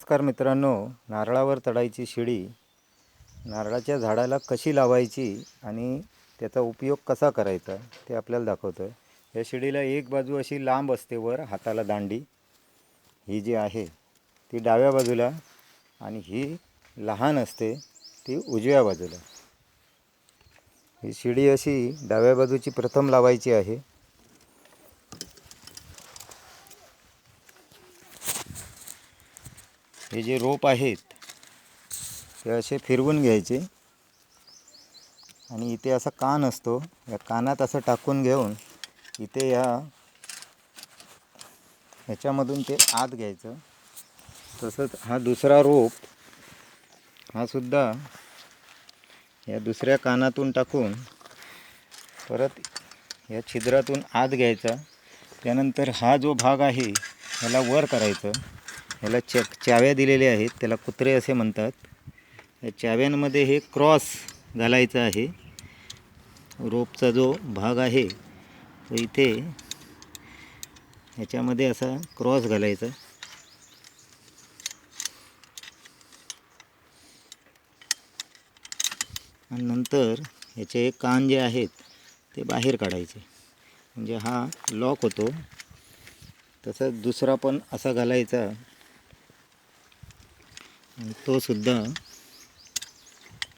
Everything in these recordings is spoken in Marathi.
नमस्कार मित्रांनो, नारळावर चढायची शिडी नारळाच्या झाडाला कशी लावायची आणि त्याचा उपयोग कसा करायचा ते आपल्याला दाखवतो आहे। या शिडीला एक बाजू अशी लांब असते, वर हाताला दांडी ही जी आहे ती डाव्या बाजूला आणि ही लहान असते ती उजव्या बाजूला। ही शिडी अशी डाव्या बाजूची प्रथम लावायची आहे। हे जे रोप आहेत ते असे फिरवून घ्यायचे आणि इथे असा कान असतो, या कानात असं टाकून घेऊन इथे ह्याच्यामधून ते आत घ्यायचं। तसंच हा दुसरा रोप हा सुद्धा या दुसऱ्या कानातून टाकून परत या छिद्रातून आत घ्यायचा। त्यानंतर हा जो भाग आहे ह्याला वर करायचं। ह्याला चाव्या दिलेल्या आहेत, त्याला कुत्रे असे म्हणतात। या चाव्यांमध्ये हे क्रॉस घालायचं आहे। रोपचा जो भाग आहे तो इथे ह्याच्यामध्ये असा क्रॉस घालायचा आणि नंतर ह्याचे कान जे आहेत ते बाहेर काढायचे, म्हणजे हा लॉक होतो। तसंच दुसरा पण असा घालायचा आणि तो सुद्धा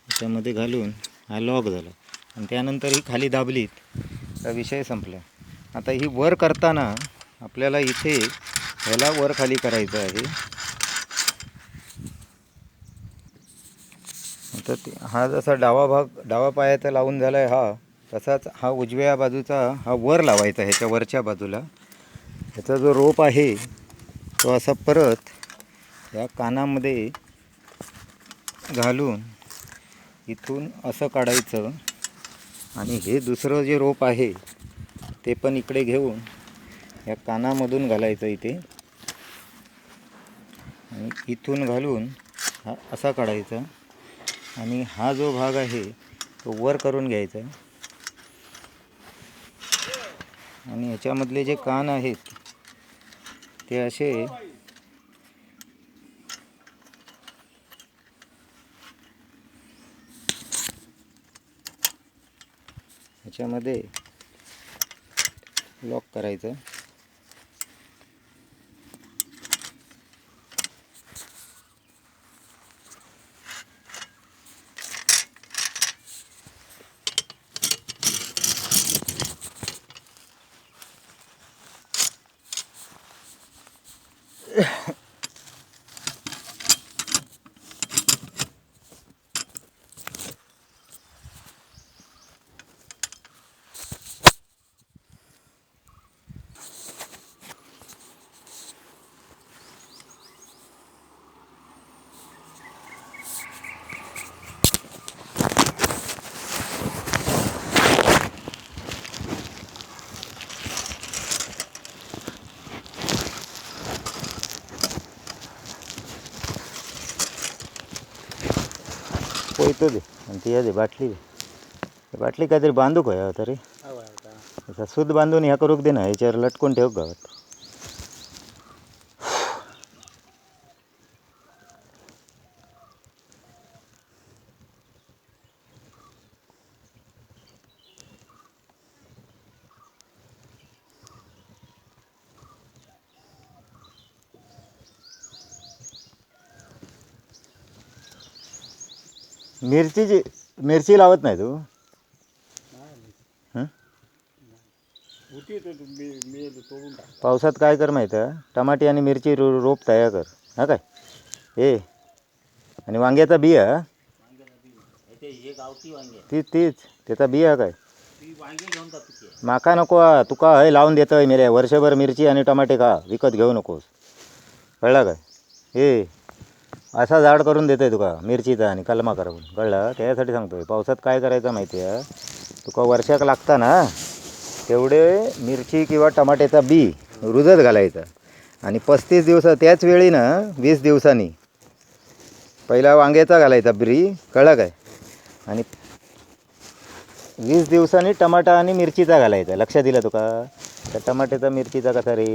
ह्याच्यामध्ये घालून हा लॉक झाला आणि त्यानंतर ही खाली दाबलीत तर विषय संपला। आता ही वर करताना आपल्याला इथे ह्याला वर खाली करायचं आहे। आता हा जसा डावा पायाचा लावून झाला आहे हा, तसाच हा उजव्या बाजूचा हा वर लावायचा ह्याच्या वरच्या बाजूला। ह्याचा जो रोप आहे तो असा परत या कानामध्ये घालून इथून असं काढायचं आणि हे दुसरं जे रोप आहे ते पण इकडे घेऊन या कानामधून घालायचं इथे आणि इथून घालून हा असा काढायचा आणि हा जो भाग आहे तो वर करून घ्यायचा आणि ह्याच्यामधले जे कान आहेत ते असे ह्याच्यामध्ये लॉक करायचं। पोयतो दे आणि ती दे बाटली दे। बाटली काहीतरी बांधू का तरी असं सूद बांधून ह्या करूक दे ना, ह्याच्यावर लटकून ठेव गावात। मिरची लावत नाही तू? पावसात काय कर माहिती आहे, टमाटे आणि मिरची रोप तयार कर। हा काय हे आणि वांग्याचा बिया तीच त्याचा बिया काय माका नको, तुका हे लावून देतोय मेरे वर्षभर मिरची आणि टमाटे खा, विकत घेऊ नकोस, कळला काय? हे असा झाड करून देतोय तुका मिरचीचा आणि कलमा करून, कळला? त्यासाठी सांगतोय पावसात काय करायचं माहिती आहे, तुका वर्षाक लागता ना तेवढे मिरची किंवा टमाट्याचा बी रुजत घालायचा आणि 35 दिवस त्याच वेळी ना 20 दिवसांनी पहिला वांग्याचा घालायचा बी, कळला काय? आणि 20 दिवसांनी टमाटा आणि मिरचीचा घालायचा। लक्षात दिलं तुका? त्या टमाट्याचा मिरचीचा कसा रे